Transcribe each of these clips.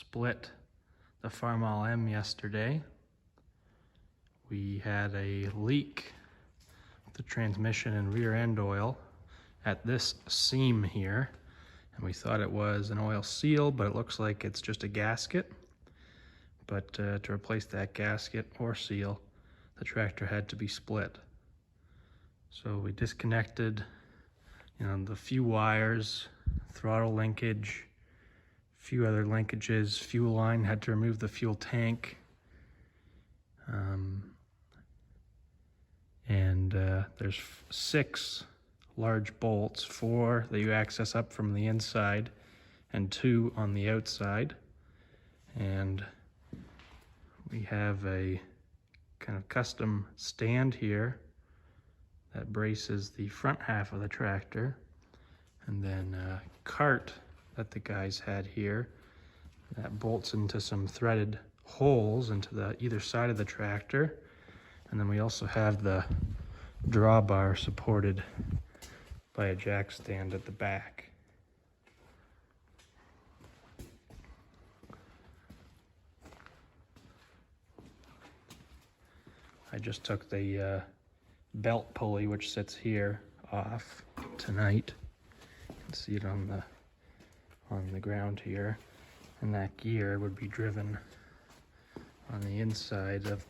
split the Farmall M yesterday. We had a leak with the transmission and rear end oil at this seam here, and we thought it was an oil seal, but it looks like it's just a gasket. But to replace that gasket or seal, the tractor had to be split. So we disconnected, the few wires, throttle linkage, a few other linkages, fuel line, had to remove the fuel tank. There's 6 large bolts, 4 that you access up from the inside and 2 on the outside. And we have a kind of custom stand here that braces the front half of the tractor, and then a cart that the guys had here that bolts into some threaded holes into the either side of the tractor. And then we also have the drawbar supported by a jack stand at the back. I just took the belt pulley, which sits here, off tonight. You can see it on the ground here, and that gear would be driven on the inside of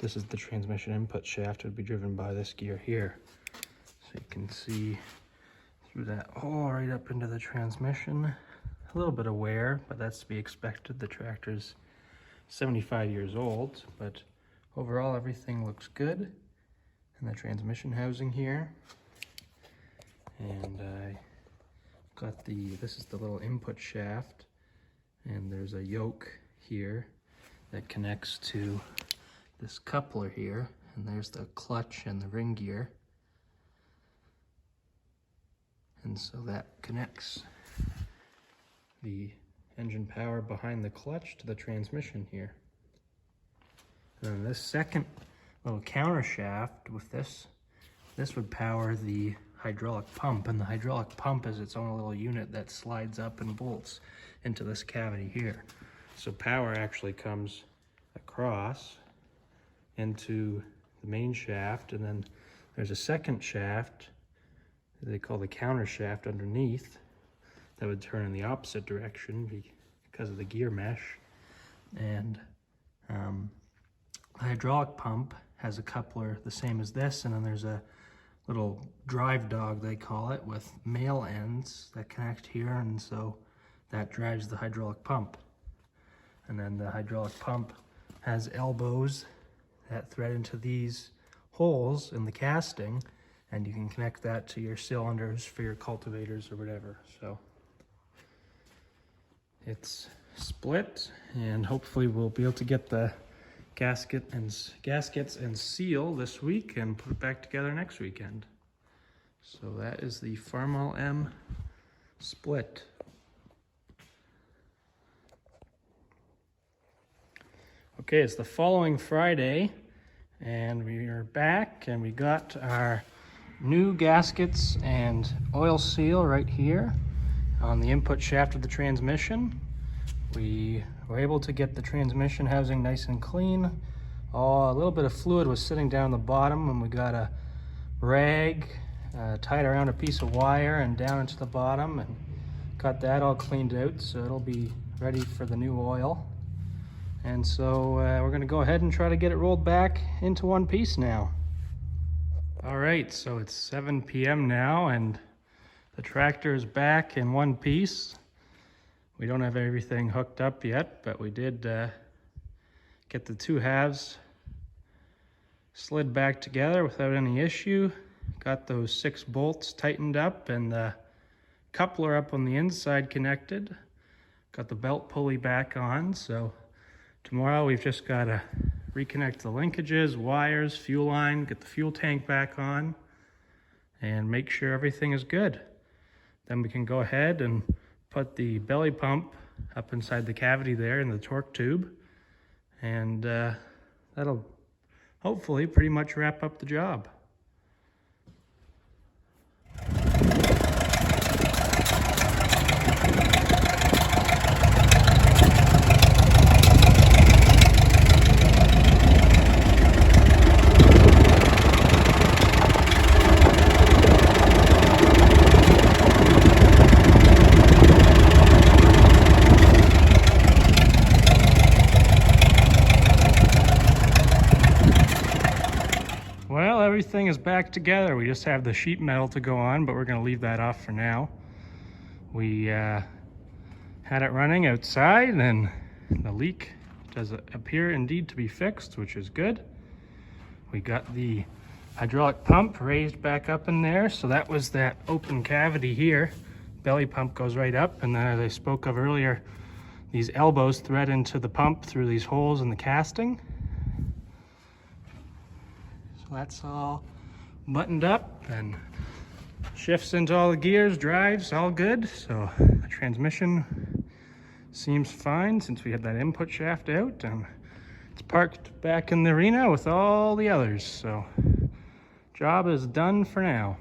this is the transmission input shaft. It would be driven by this gear here. So you can see through that hole right up into the transmission. A little bit of wear, but that's to be expected. The tractor's 75 years old, but overall everything looks good. And the transmission housing here. And I got this is the little input shaft, and there's a yoke here that connects to this coupler here, and there's the clutch and the ring gear. And so that connects the engine power behind the clutch to the transmission here. And then this second little counter shaft with this would power the hydraulic pump, and the hydraulic pump is its own little unit that slides up and bolts into this cavity here. So power actually comes across into the main shaft, and then there's a second shaft they call the counter shaft underneath that would turn in the opposite direction because of the gear mesh. And the hydraulic pump has a coupler the same as this, and then there's a little drive dog, they call it, with male ends that connect here, and so that drives the hydraulic pump. And then the hydraulic pump has elbows that thread into these holes in the casting, and you can connect that to your cylinders for your cultivators or whatever. So it's split, and hopefully we'll be able to get the gaskets and seal this week and put it back together next weekend. So that is the Farmall M Split. Okay, it's the following Friday, and we are back, and we got our new gaskets and oil seal right here on the input shaft of the transmission. We were able to get the transmission housing nice and clean. A little bit of fluid was sitting down the bottom, and we got a rag tied around a piece of wire and down into the bottom, and got that all cleaned out, so it'll be ready for the new oil. And so we're gonna go ahead and try to get it rolled back into one piece now. All right, so it's 7 p.m. now, and the tractor is back in one piece. We don't have everything hooked up yet, but we did get the 2 halves slid back together without any issue. Got those 6 bolts tightened up and the coupler up on the inside connected. Got the belt pulley back on, so tomorrow we've just got to reconnect the linkages, wires, fuel line, get the fuel tank back on, and make sure everything is good. Then we can go ahead and put the belly pump up inside the cavity there in the torque tube, and that'll hopefully pretty much wrap up the job. everything is back together. We just have the sheet metal to go on, but we're going to leave that off for now. We had it running outside, and the leak does appear indeed to be fixed, which is good. We got the hydraulic pump raised back up in there, so that was that open cavity here. Belly pump goes right up, and then as I spoke of earlier, these elbows thread into the pump through these holes in the casting. So that's all buttoned up and shifts into all the gears, drives, all good. So the transmission seems fine since we had that input shaft out, and it's parked back in the arena with all the others. So job is done for now.